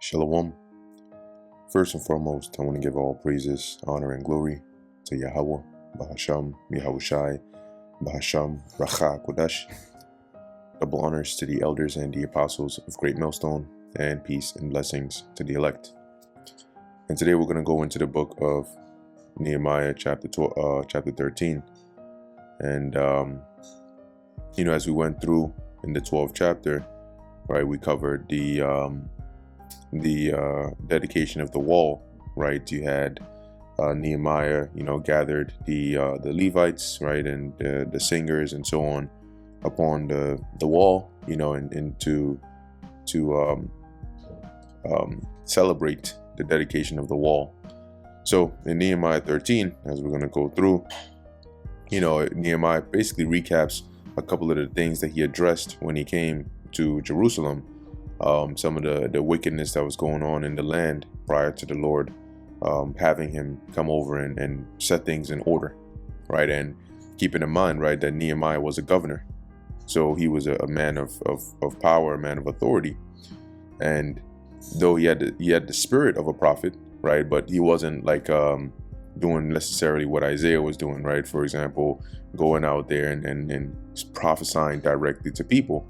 Shalom. First and foremost, I want to give all praises, honor, and glory to Yahweh, Bahasham, Yahushai, Bahasham, Racha, Kodash. Double honors to the elders and the apostles of Great Millstone, and peace and blessings to the elect. And today we're going to go into the book of Nehemiah chapter 13. And, as we went through in the 12th chapter, right, we covered the dedication of the wall, right? You had Nehemiah, gathered the Levites, right, and the singers and so on upon the wall, and to celebrate the dedication of the wall. So in Nehemiah 13, as we're going to go through, Nehemiah basically recaps a couple of the things that he addressed when he came to Jerusalem. Some of the wickedness that was going on in the land prior to the Lord having him come over and set things in order, right? And keeping in mind, right, that Nehemiah was a governor. So he was a man of power, a man of authority. And though he had the spirit of a prophet, right, but he wasn't like doing necessarily what Isaiah was doing, right? For example, going out there and prophesying directly to people,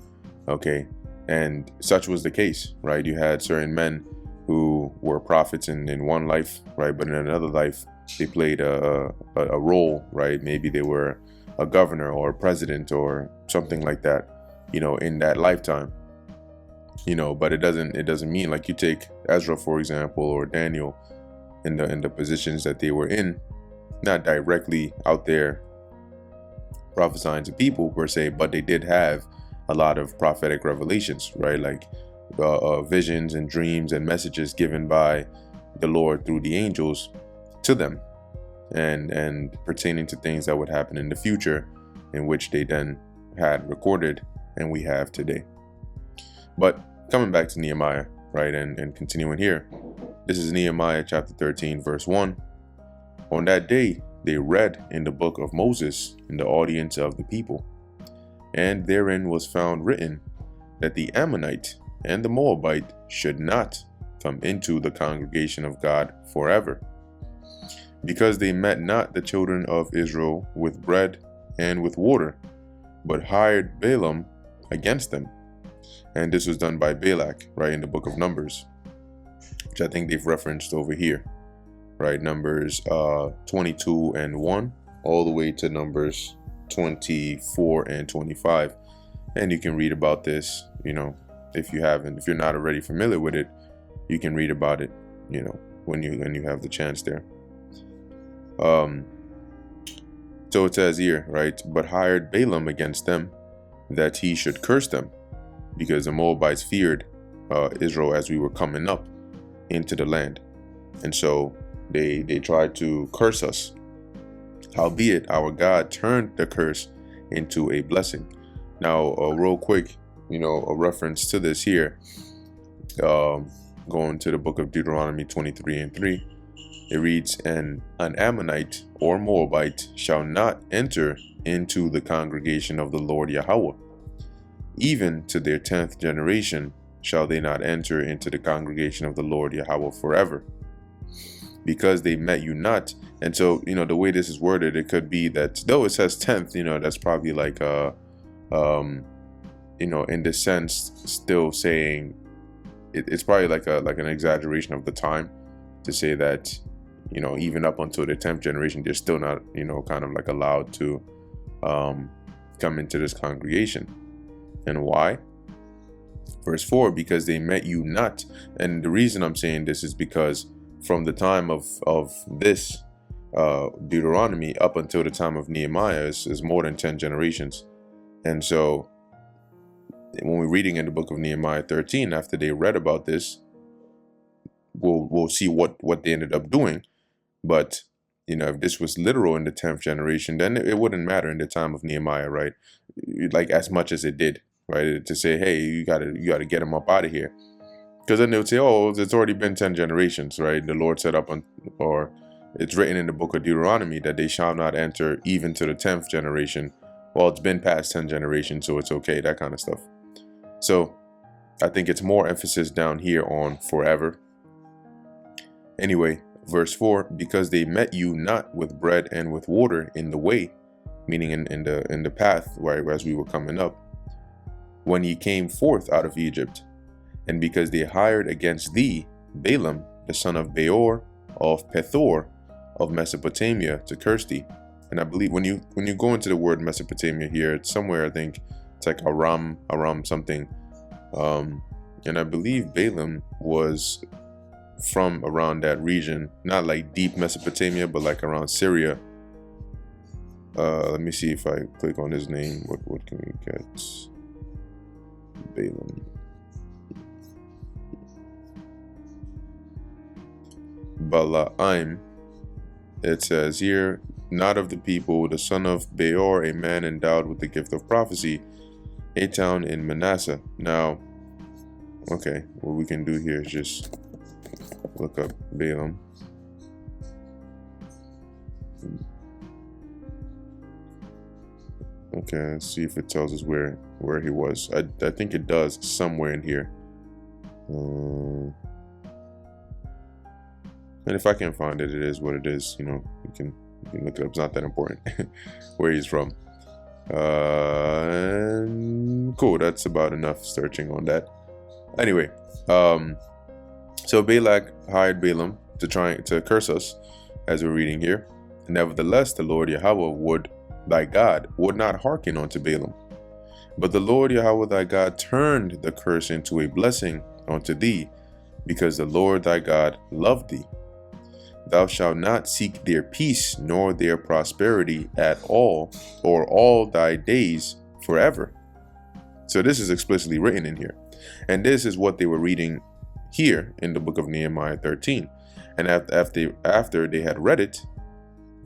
okay? And such was the case, right? You had certain men who were prophets in one life, right? But in another life, they played a role, right? Maybe they were a governor or a president or something like that, in that lifetime. But it doesn't mean, like, you take Ezra, for example, or Daniel, in the positions that they were in, not directly out there prophesying to people per se, but they did have a lot of prophetic revelations, right? Like visions and dreams and messages given by the Lord through the angels to them, and pertaining to things that would happen in the future, in which they then had recorded and we have today. But coming back to Nehemiah, right, and continuing here, this is Nehemiah chapter 13, verse 1. On that day, they read in the book of Moses in the audience of the people, and therein was found written that the Ammonite and the Moabite should not come into the congregation of God forever, because they met not the children of Israel with bread and with water, but hired Balaam against them. And this was done by Balak, right, in the book of Numbers, which I think they've referenced over here, right? Numbers 22 and 1 all the way to Numbers 24 and 25. And you can read about this, if you're not already familiar with it, you can read about it, when you have the chance there. So it says here, right, but hired Balaam against them, that he should curse them, because the Moabites feared Israel as we were coming up into the land. And so they tried to curse us. Howbeit, our God turned the curse into a blessing. Now, real quick, a reference to this here, going to the book of Deuteronomy 23 and 3, it reads, and an Ammonite or Moabite shall not enter into the congregation of the Lord Yahweh. Even to their 10th generation shall they not enter into the congregation of the Lord Yahweh forever, because they met you not. And so, the way this is worded, it could be that, though it says 10th, that's probably like in this sense, still saying it's probably like an exaggeration of the time to say that, even up until the 10th generation, they're still not, kind of like allowed to come into this congregation. And why? Verse 4, because they met you not. And the reason I'm saying this is because from the time of this Deuteronomy up until the time of Nehemiah is more than 10 generations. And so when we're reading in the book of Nehemiah 13, after they read about this, we'll see what they ended up doing. But if this was literal in the 10th generation, then it wouldn't matter in the time of Nehemiah, right? Like as much as it did, right? To say, hey, you gotta get them up out of here, because then they would say, oh, it's already been 10 generations, right? The Lord set up or it's written in the book of Deuteronomy that they shall not enter even to the 10th generation. Well, it's been past 10 generations, so it's okay, that kind of stuff. So I think it's more emphasis down here on forever. Anyway, verse 4, because they met you not with bread and with water in the way, meaning in the path, right, as we were coming up, when ye came forth out of Egypt, and because they hired against thee Balaam, the son of Beor of Pethor of Mesopotamia, to curse thee. And I believe when you go into the word Mesopotamia here, it's somewhere, I think it's like Aram something. And I believe Balaam was from around that region, not like deep Mesopotamia, but like around Syria. Let me see if I click on his name. What can we get? Balaam. Balaam. It says here, not of the people, the son of Beor, a man endowed with the gift of prophecy, a town in Manasseh. Now, okay, what we can do here is just look up Balaam. Okay, let's see if it tells us where he was. I think it does somewhere in here. And if I can't find it, it is what it is. You know, you can look it up. It's not that important where he's from. Cool. That's about enough searching on that. Anyway, so Balak hired Balaam to try to curse us, as we're reading here. Nevertheless, the Lord Yahweh thy God would not hearken unto Balaam. But the Lord Yahweh thy God turned the curse into a blessing unto thee, because the Lord thy God loved thee. Thou shalt not seek their peace nor their prosperity at all, or all thy days forever. So this is explicitly written in here. And this is what they were reading here in the book of Nehemiah 13. And after they had read it,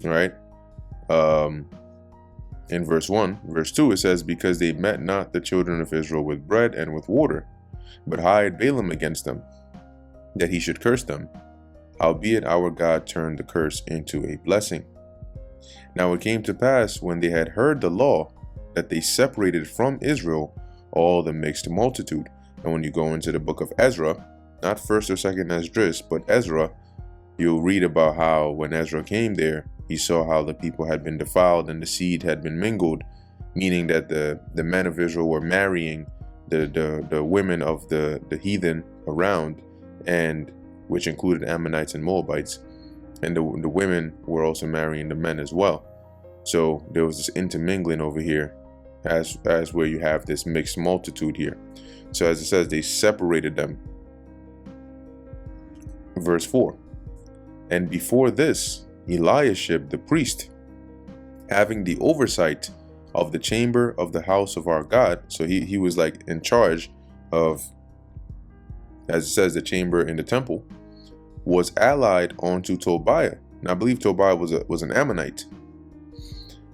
right, in verse 1, verse 2, it says, because they met not the children of Israel with bread and with water, but hired Balaam against them, that he should curse them. Howbeit our God turned the curse into a blessing. Now it came to pass, when they had heard the law, that they separated from Israel all the mixed multitude. And when you go into the book of Ezra, not first or second Esdras, but Ezra, you'll read about how when Ezra came there, he saw how the people had been defiled and the seed had been mingled, meaning that the men of Israel were marrying the women of the heathen around, and which included Ammonites and Moabites, and the women were also marrying the men as well. So there was this intermingling over here, as where you have this mixed multitude here. So as it says, they separated them. Verse 4, and before this, Eliashib the priest, having the oversight of the chamber of the house of our God, so he was like in charge of, as it says, the chamber in the temple, was allied unto Tobiah. Now I believe Tobiah was an Ammonite,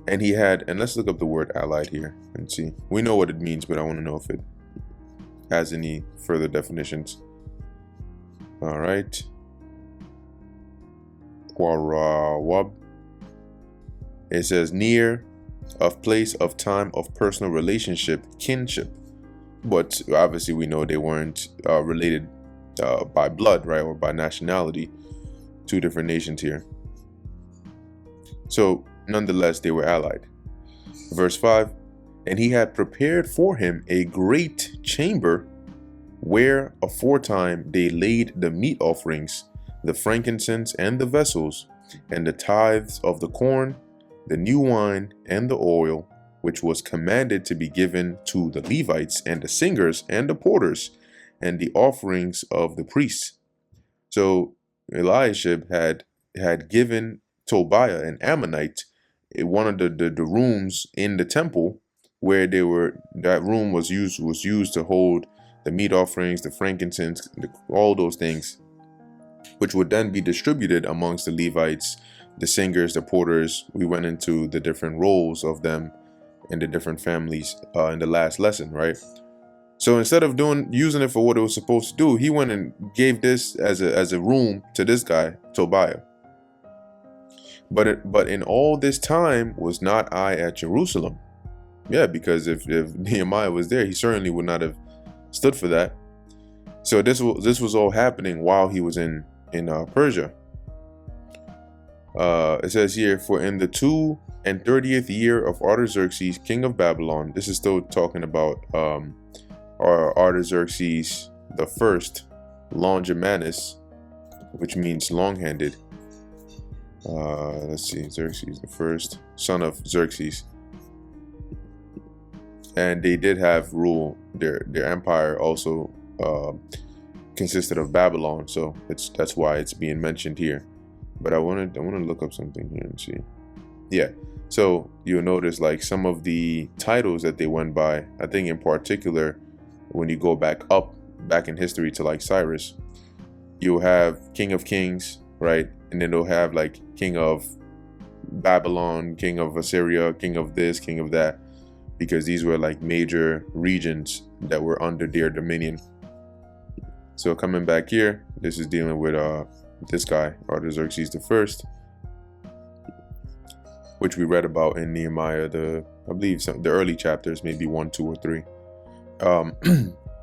and he had, and let's look up the word allied here and see. We know what it means, but I want to know if it has any further definitions. All right. It says near, of place, of time, of personal relationship, kinship. But obviously we know they weren't related by blood, right, or by nationality. Two different nations here. So nonetheless, they were allied. Verse 5, and he had prepared for him a great chamber, where aforetime they laid the meat offerings, the frankincense and the vessels, and the tithes of the corn, the new wine and the oil, which was commanded to be given to the Levites and the singers and the porters, and the offerings of the priests. So Eliashib had given Tobiah, an Ammonite, one of the rooms in the temple, where that room was used to hold the meat offerings, the frankincense, all those things, which would then be distributed amongst the Levites, the singers, the porters. We went into the different roles of them in the different families in the last lesson, right? So instead of using it for what it was supposed to do, he went and gave this as a room to this guy, Tobiah. But in all this time was not I at Jerusalem. Yeah, because if Nehemiah was there, he certainly would not have stood for that. So this was all happening while he was in Persia. It says here, for in the 32nd year of Artaxerxes, king of Babylon. This is still talking about Artaxerxes the first, Longimanus, which means long-handed. Let's see, Xerxes the first, son of Xerxes. And they did have rule. Their empire also consisted of Babylon, so that's why it's being mentioned here. But I want to look up something here and see. Yeah, so you'll notice like some of the titles that they went by. I think in particular, when you go back in history to like Cyrus, you'll have King of Kings, right? And then they'll have like King of Babylon, King of Assyria, King of this, King of that, because these were like major regions that were under their dominion. So coming back here, this is dealing with this guy, Artaxerxes the first, which we read about in Nehemiah, I believe the early chapters, maybe 1, 2, or 3.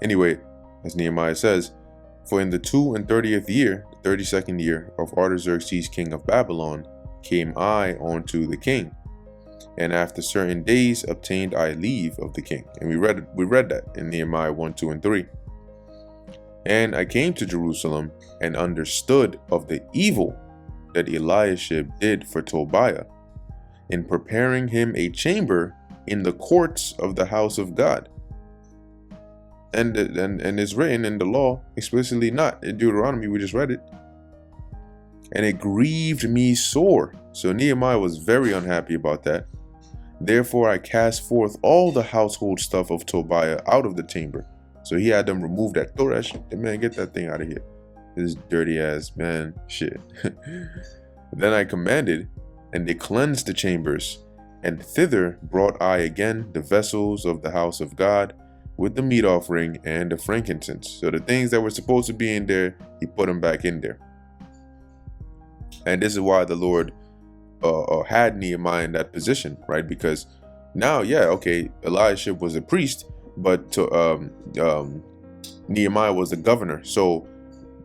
Anyway, as Nehemiah says, for in the 32nd year, the 32nd year of Artaxerxes, king of Babylon, came I unto the king, and after certain days obtained I leave of the king. And we read that in Nehemiah 1, 2, and 3. And I came to Jerusalem and understood of the evil that Eliashib did for Tobiah in preparing him a chamber in the courts of the house of God. And it's written in the law explicitly, not in Deuteronomy, we just read it. And it grieved me sore. So Nehemiah was very unhappy about that. Therefore I cast forth all the household stuff of Tobiah out of the chamber. So he had them remove that. Throw that shit. Man, get that thing out of here. This dirty ass, man, shit. Then I commanded, and they cleansed the chambers, and thither brought I again the vessels of the house of God, with the meat offering and the frankincense. So the things that were supposed to be in there, he put them back in there. And this is why the Lord had Nehemiah in that position, right? Because now, yeah, okay, Eliashib was a priest, but Nehemiah was the governor. So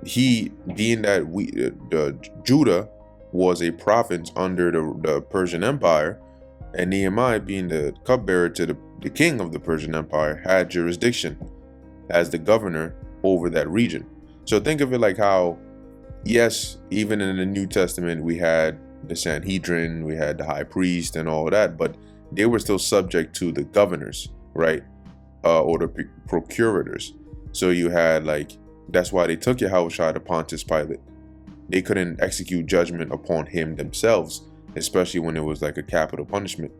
he, being that Judah was a province under the Persian Empire, and Nehemiah, being the cupbearer to the king of the Persian Empire, had jurisdiction as the governor over that region. So think of it like how, yes, even in the New Testament, we had the Sanhedrin, we had the high priest and all that, but they were still subject to the governors, right? Or the procurators. So you had like, that's why they took Yahushua to Pontius Pilate. They couldn't execute judgment upon him themselves, especially when it was like a capital punishment.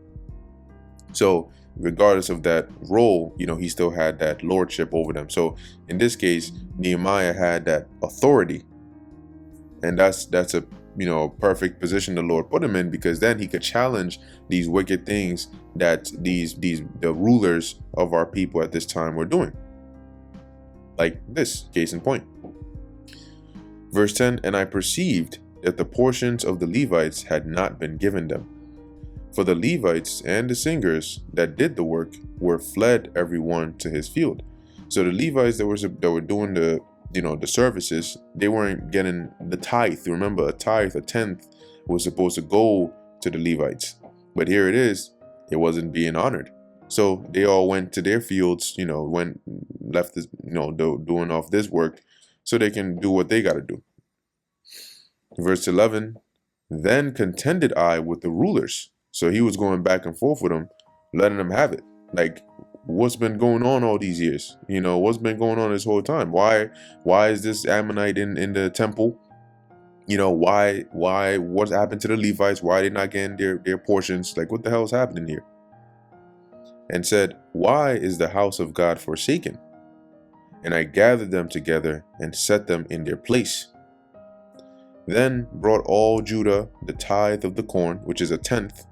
So regardless of that role, he still had that lordship over them. So in this case, Nehemiah had that authority, and that's a perfect position the Lord put him in, because then he could challenge these wicked things that the rulers of our people at this time were doing. Like this, case in point. Verse 10, and I perceived that the portions of the Levites had not been given them. For the Levites and the singers that did the work were fled every one to his field. So the Levites that were doing the services, they weren't getting the tithe. Remember, a tithe, a tenth, was supposed to go to the Levites. But here it is, it wasn't being honored. So they all went to their fields, left this, doing off this work so they can do what they got to do. Verse 11, then contended I with the rulers. So he was going back and forth with them, letting them have it. Like, what's been going on all these years? What's been going on this whole time? Why is this Ammonite in the temple? Why what's happened to the Levites? Why are they not getting their portions? Like, what the hell is happening here? And said, why is the house of God forsaken? And I gathered them together and set them in their place. Then brought all Judah the tithe of the corn, which is a tenth,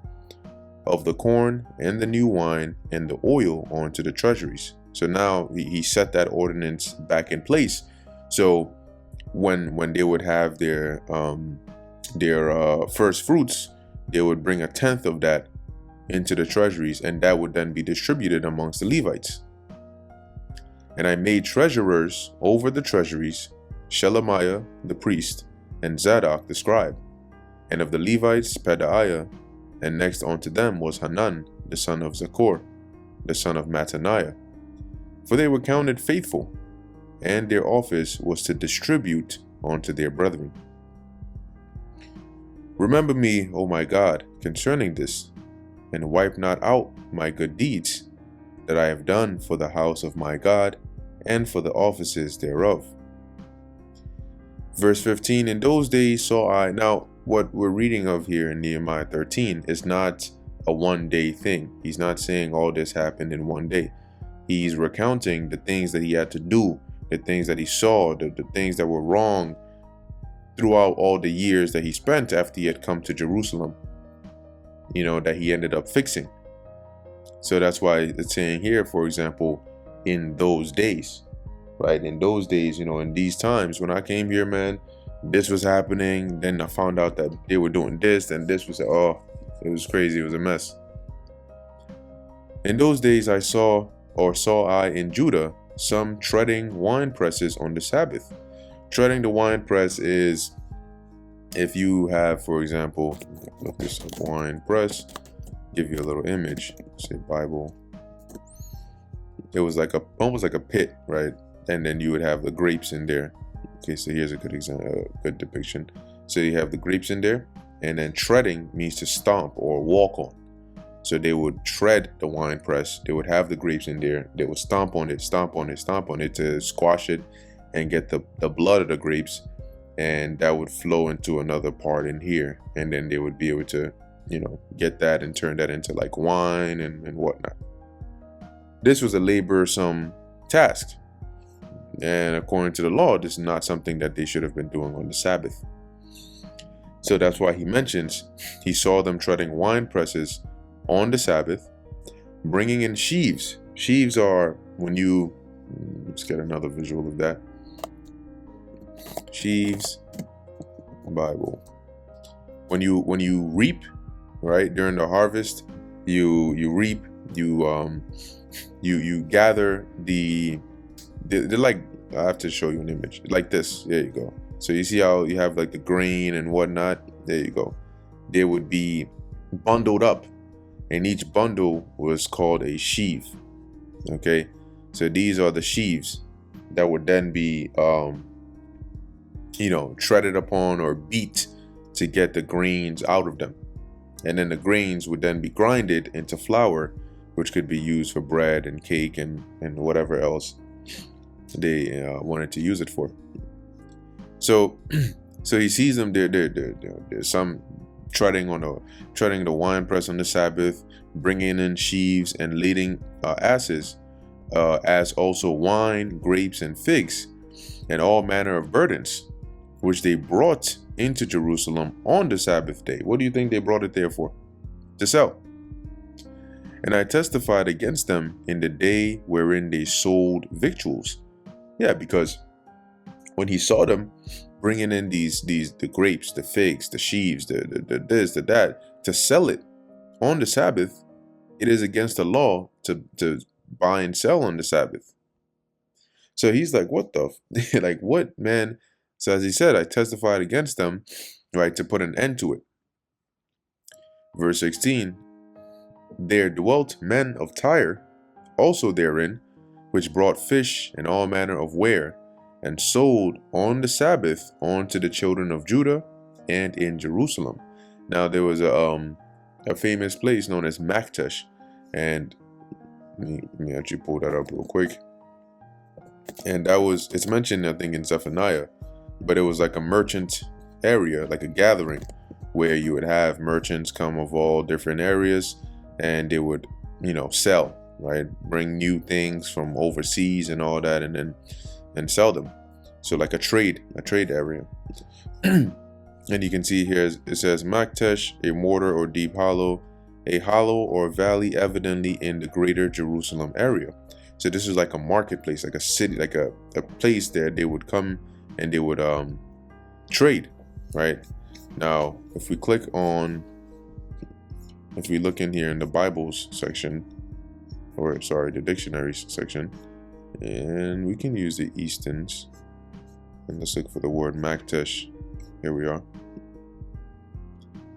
of the corn and the new wine and the oil onto the treasuries. So now he set that ordinance back in place. So when they would have their first fruits, they would bring a tenth of that into the treasuries, and that would then be distributed amongst the Levites. And I made treasurers over the treasuries Shelemiah the priest, and Zadok the scribe, and of the Levites Pedaiah, and next unto them was Hanan the son of Zaccur, the son of Mattaniah. For they were counted faithful, and their office was to distribute unto their brethren. Remember me, O my God, concerning this, and wipe not out my good deeds that I have done for the house of my God, and for the offices thereof. Verse 15, in those days saw I. Now, what we're reading of here in Nehemiah 13 is not a one-day thing. He's not saying all this happened in one day. He's recounting the things that he had to do, the things that he saw, the things that were wrong throughout all the years that he spent after he had come to Jerusalem, that he ended up fixing. So that's why it's saying here, for example, in those days, right? In those days, in these times when I came here, man, this was happening. Then I found out that they were doing this, and this was, it was crazy. It was a mess. In those days saw I in Judah some treading wine presses on the Sabbath. Treading the wine press is, if you have, for example, look this up, wine press, give you a little image, say Bible. It was like almost like a pit, right? And then you would have the grapes in there. Okay, so here's a good example, good depiction. So you have the grapes in there, and then treading means to stomp or walk on. So they would tread the wine press. They would have the grapes in there. They would stomp on it to squash it and get the blood of the grapes, and that would flow into another part in here. And then they would be able to, get that and turn that into like wine and whatnot. This was a laborsome task. And according to the law, this is not something that they should have been doing on the Sabbath. So that's why he mentions he saw them treading wine presses on the Sabbath, bringing in sheaves. Sheaves are when you, let's get another visual of that. Sheaves, Bible. When you reap, right, during the harvest, you reap, you gather they're like, I have to show you an image like this. There you go. So you see how you have like the grain and whatnot. There you go. They would be bundled up, and each bundle was called a sheaf. Okay, so these are the sheaves that would then be treaded upon or beat to get the grains out of them, and then the grains would then be grinded into flour, which could be used for bread and cake and whatever else they wanted to use it for. So he sees them. There's some treading the wine press on the Sabbath, bringing in sheaves and leading asses, as also wine, grapes, and figs, and all manner of burdens, which they brought into Jerusalem on the Sabbath day. What do you think they brought it there for? To sell. And I testified against them in the day wherein they sold victuals. Yeah, because when he saw them bringing in the grapes, the figs, the sheaves, the this, the that, to sell it on the Sabbath, it is against the law to buy and sell on the Sabbath. So he's like, what the, like what, man? So as he said, I testified against them, right, to put an end to it. Verse 16, there dwelt men of Tyre also therein, which brought fish and all manner of ware, and sold on the Sabbath unto the children of Judah and in Jerusalem. Now there was a famous place known as Maktesh, and let me actually pull that up real quick. And it's mentioned, I think, in Zephaniah, but it was like a merchant area, like a gathering, where you would have merchants come of all different areas, and they would, sell, right? Bring new things from overseas and all that, and sell them. So like a trade area. And you can see here, it says Maktesh, a mortar or deep hollow, a hollow or valley, evidently in the greater Jerusalem area. So this is like a marketplace, like a city, like a place there they would come and they would trade, right? Now, if we look in here in the Bibles section, the dictionaries section, And we can use the Eastons. And let's look for the word Maktesh. Here we are.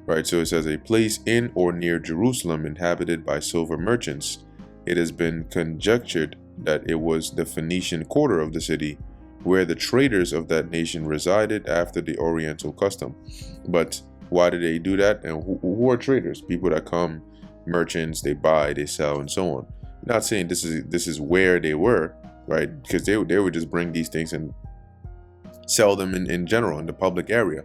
Right, so it says a place in or near Jerusalem inhabited by silver merchants. It has been conjectured that it was the Phoenician quarter of the city, where the traders of that nation resided after the Oriental custom. But why did they do that? And who are traders? People that come, merchants, they buy, they sell, and so on. I'm not saying this is where they were, right? Because they would just bring these things and sell them in general in the public area,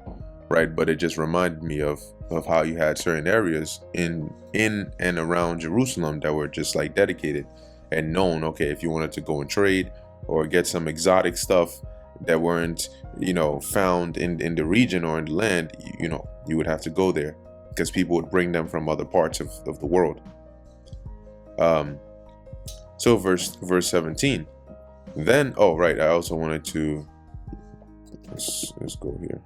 right? But it just reminded me of how you had certain areas in and around Jerusalem that were just like dedicated and known. Okay, if you wanted to go and trade or get some exotic stuff that weren't, found in the region or in the land, you would have to go there because people would bring them from other parts of the world. So verse 17. Then, I also wanted to let's go here.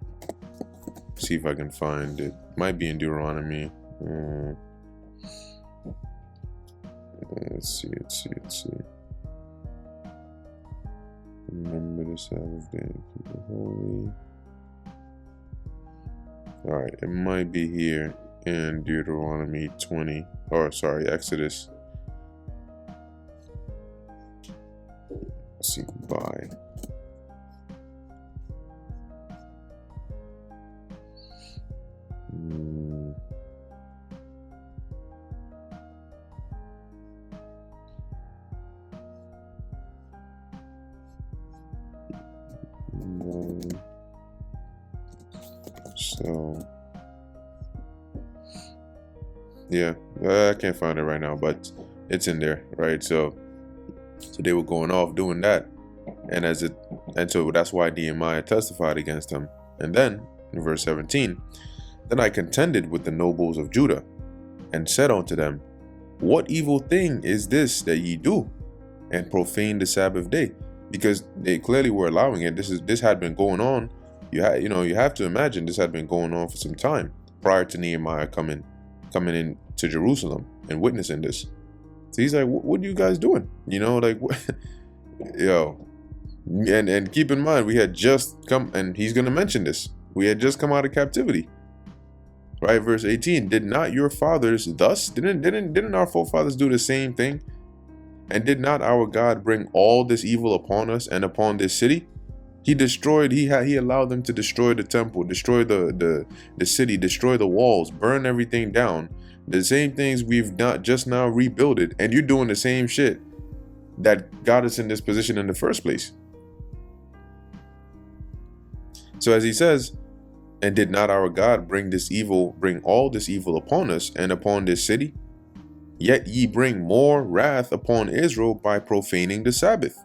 See if I can find it. Might be in Deuteronomy. Let's see. Remember the Sabbath day, keep it holy. All right, it might be here in Deuteronomy 20, Exodus. Let's see, goodbye. So yeah, I can't find it right now, but it's in there, right? So they were going off doing that, and so that's why Nehemiah testified against them. And then in verse 17, then I contended with the nobles of Judah, and said unto them, what evil thing is this that ye do, and profane the Sabbath day? Because they clearly were allowing it. This had been going on. You have to imagine this had been going on for some time prior to Nehemiah coming in to Jerusalem and witnessing this. So he's like, what are you guys doing? What? And keep in mind, we had just come, and he's going to mention this. We had just come out of captivity. Right, verse 18, did not your fathers thus? Didn't our forefathers do the same thing? And did not our God bring all this evil upon us and upon this city? He allowed them to destroy the temple, destroy the city, destroy the walls, burn everything down. The same things we've not just now rebuilt it, and you're doing the same shit that got us in this position in the first place. So as he says, and did not our God bring all this evil upon us and upon this city? Yet ye bring more wrath upon Israel by profaning the Sabbath.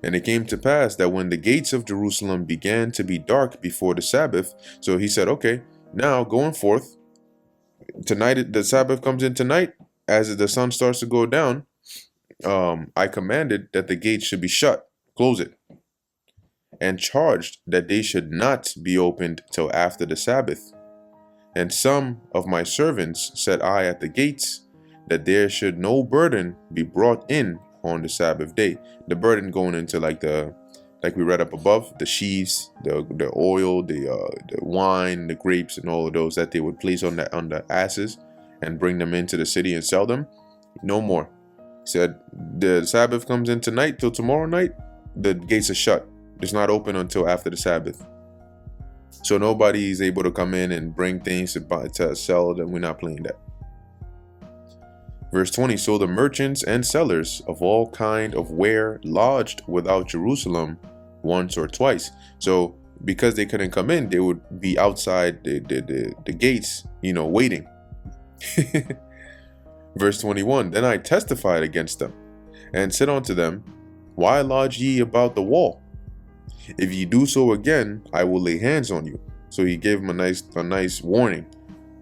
And it came to pass that when the gates of Jerusalem began to be dark before the Sabbath, so he said, okay, now going forth, tonight, the Sabbath comes in tonight, as the sun starts to go down, I commanded that the gates should be shut, close it, and charged that they should not be opened till after the Sabbath. And some of my servants set I at the gates, that there should no burden be brought in on the Sabbath day. The burden going into like we read up above, the sheaves, the oil, the wine, the grapes, and all of those that they would place on the asses and bring them into the city and sell them. No more. He said the Sabbath comes in tonight till tomorrow night, the gates are shut. It's not open until after the Sabbath. So nobody is able to come in and bring things to sell them. We're not playing that. Verse 20, so the merchants and sellers of all kind of ware lodged without Jerusalem once or twice. So because they couldn't come in, they would be outside the gates, waiting. Verse 21, then I testified against them and said unto them, why lodge ye about the wall? If ye do so again, I will lay hands on you. So he gave them a nice warning.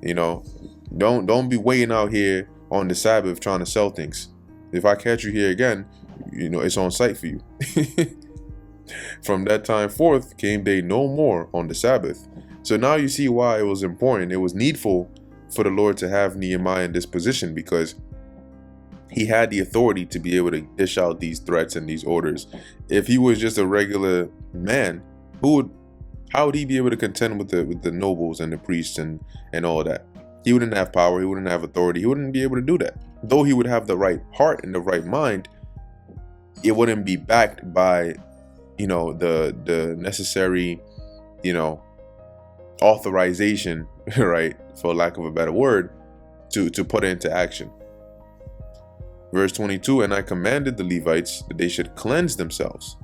Don't be waiting out here on the Sabbath trying to sell things. If I catch you here again, it's on sight for you. From that time forth came they no more on the Sabbath. So now you see why it was important. It was needful for the Lord to have Nehemiah in this position, because He had the authority to be able to dish out these threats and these orders. If he was just a regular man, how would he be able to contend with the nobles and the priests and all that? He wouldn't have power. He wouldn't have authority. He wouldn't be able to do that. Though he would have the right heart and the right mind, it wouldn't be backed by, the necessary, authorization, right, for lack of a better word, to put it into action. Verse 22, and I commanded the Levites that they should cleanse themselves,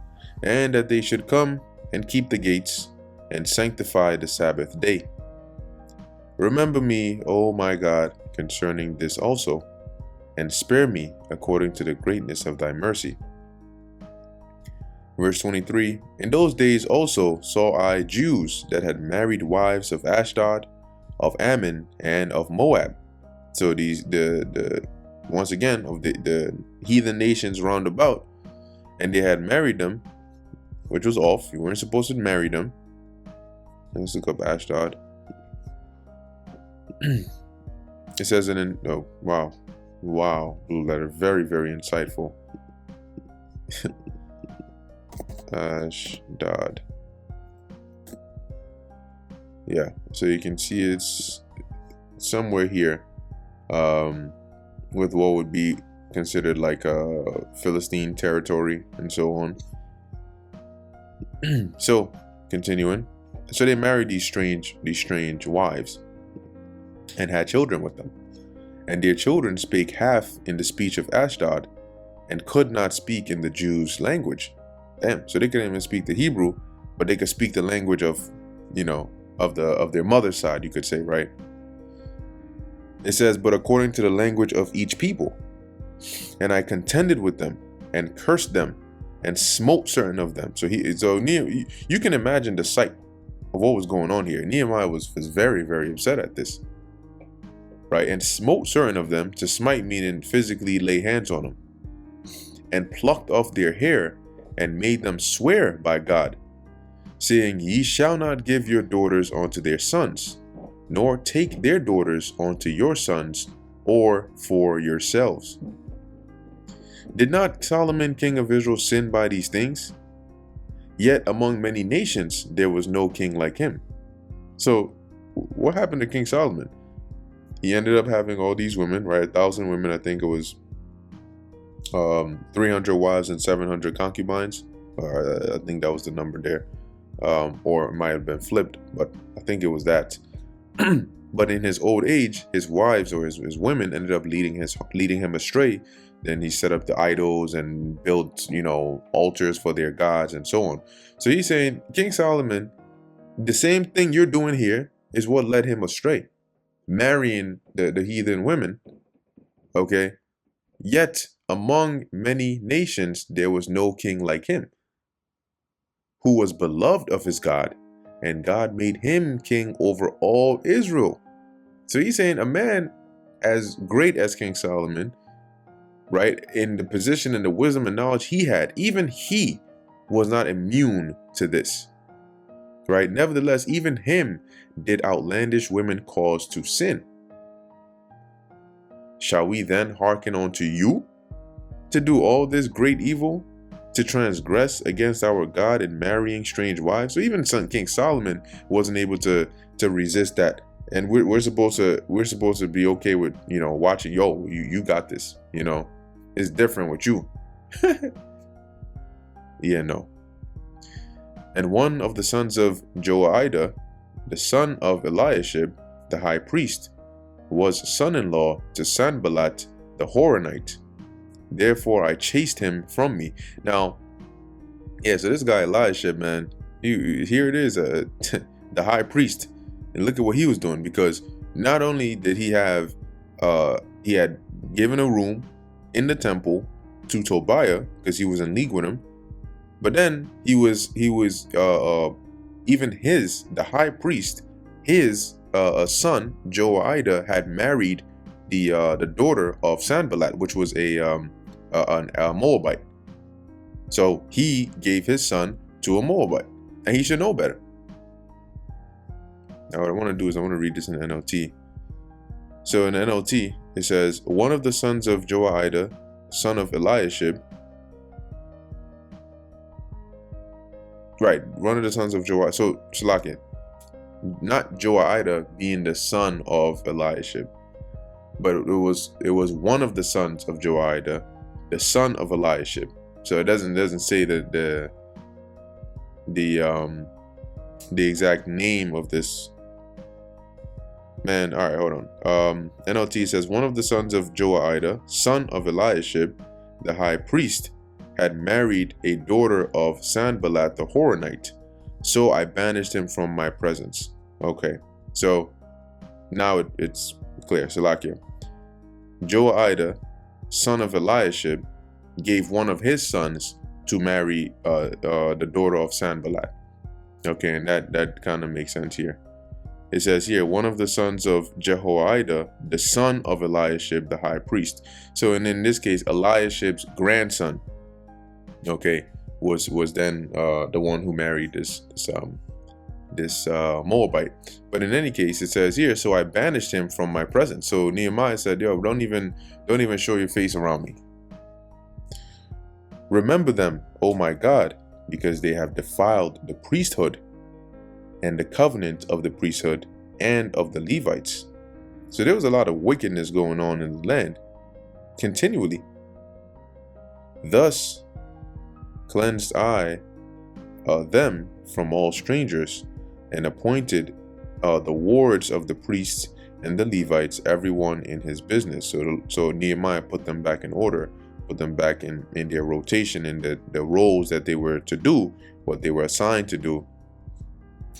and that they should come and keep the gates and sanctify the Sabbath day. Remember me, O my God, concerning this also, and spare me according to the greatness of thy mercy. Verse 23, in those days also saw I Jews that had married wives of Ashdod, of Ammon, and of Moab. So these once again of the heathen nations round about, and they had married them, which was off. You weren't supposed to marry them. Let's look up Ashdod. It says wow, blue letter, very, very insightful. Ashdod. Yeah, so you can see it's somewhere here, with what would be considered like a Philistine territory and so on. So continuing, so they married these strange wives and had children with them, and their children spake half in the speech of Ashdod, and could not speak in the Jews' language. Damn, so they couldn't even speak the Hebrew, but they could speak the language of their mother's side, you could say, right? It says, but according to the language of each people. And I contended with them and cursed them and smote certain of them. So you can imagine the sight of what was going on here. Nehemiah was very, very upset at this, right? And smote certain of them, to smite meaning physically lay hands on them, and plucked off their hair and made them swear by God, saying, ye shall not give your daughters unto their sons, nor take their daughters unto your sons, or for yourselves. Did not Solomon king of Israel sin by these things? Yet among many nations there was no king like him. So what happened to King Solomon? He ended up having all these women, right? 1,000 women. I think it was 300 wives and 700 concubines. I think that was the number there. Or it might have been flipped, but I think it was that. But in his old age, his wives or his women ended up leading him astray. Then he set up the idols and built, altars for their gods and so on. So he's saying, King Solomon, the same thing you're doing here is what led him astray, marrying the heathen women. Okay. Yet among many nations, there was no king like him, who was beloved of his God, and God made him king over all Israel. So he's saying a man as great as King Solomon, right, in the position and the wisdom and knowledge he had, even he was not immune to this, right? Nevertheless, even him did outlandish women cause to sin. Shall we then hearken unto you to do all this great evil, to transgress against our God in marrying strange wives? So even King Solomon wasn't able to resist that. And we're supposed to be okay with, watching, you got this, it's different with you. Yeah, no. And one of the sons of Joiada, the son of Eliashib, the high priest, was son-in-law to Sanballat the Horonite. Therefore I chased him from me. Now, yeah, so this guy Eliashib, man, here it is, the high priest. And look at what he was doing, because not only did he had given a room in the temple to Tobiah because he was in league with him, but then he was even the high priest, his son Joiada had married the daughter of Sanballat, which was a Moabite. So he gave his son to a Moabite, and he should know better. Now what I want to do is I want to read this in NLT. So in NLT, it says, one of the sons of Joiada, son of Eliashib, right, one of the sons of Joiada, so Shalakia, not Joiada being the son of Eliashib, but it was one of the sons of Joiada, the son of Eliashib. So it doesn't say that the exact name of this man. All right, hold on. NLT says, one of the sons of Joiada, son of Eliashib, the high priest, had married a daughter of Sanballat the Horonite, so I banished him from my presence. Okay, so now it's clear. Salakia. Joiada, son of Eliashib, gave one of his sons to marry the daughter of Sanballat. Okay, and that kind of makes sense here. It says here, one of the sons of Jehoiada, the son of Eliashib, the high priest. So, and in this case, Eliashib's grandson, okay, was then the one who married this Moabite. But in any case, it says here, so I banished him from my presence. So Nehemiah said, yo, don't even show your face around me. Remember them, oh my God, because they have defiled the priesthood and the covenant of the priesthood and of the Levites. So there was a lot of wickedness going on in the land continually. Thus cleansed I them from all strangers, and appointed the wards of the priests and the Levites, everyone in his business. So Nehemiah put them back in order, put them back in their rotation, in the roles that they were to do, what they were assigned to do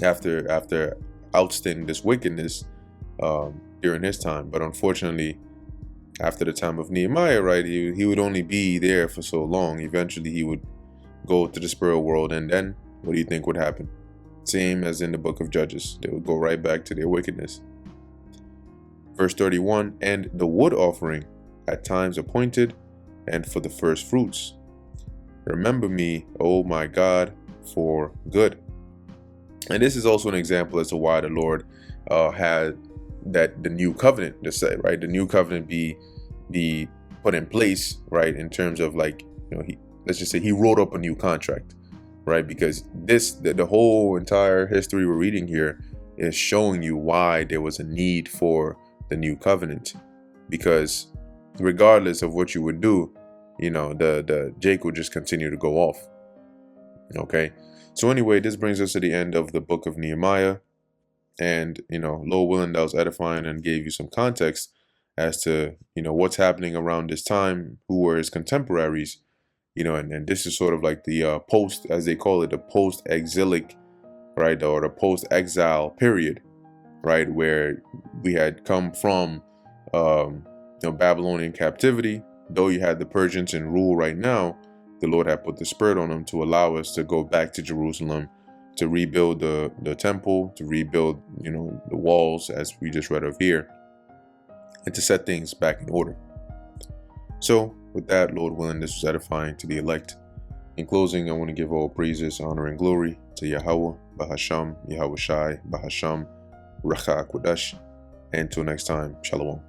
after ousting this wickedness during his time. But unfortunately, after the time of Nehemiah, right, he would only be there for so long. Eventually he would go to the spirit world, and then what do you think would happen? Same as in the book of Judges. They would go right back to their wickedness. Verse 31, and the wood offering at times appointed, and for the first fruits. Remember me, O my God, for good. And this is also an example as to why the Lord had that the new covenant, just say, right, the new covenant be put in place, right, in terms of, like, you know, let's just say he wrote up a new contract, right? Because the whole entire history we're reading here is showing you why there was a need for the new covenant. Because regardless of what you would do, you know, the Jake would just continue to go off. Okay. So anyway, this brings us to the end of the book of Nehemiah. And, you know, Lord willing, that was edifying and gave you some context as to, you know, what's happening around this time, who were his contemporaries, you know, and this is sort of like the post, as they call it, the post-exilic, right, or the post-exile period, right, where we had come from, you know, Babylonian captivity. Though you had the Persians in rule right now, the Lord had put the Spirit on them to allow us to go back to Jerusalem, to rebuild the temple, to rebuild, you know, the walls, as we just read of here, and to set things back in order. So with that, Lord willing, this was edifying to the elect. In closing, I want to give all praises, honor, and glory to Yahweh, Bahasham, Yahweh Shai, Bahasham, Racha Kodesh. And until next time, Shalom.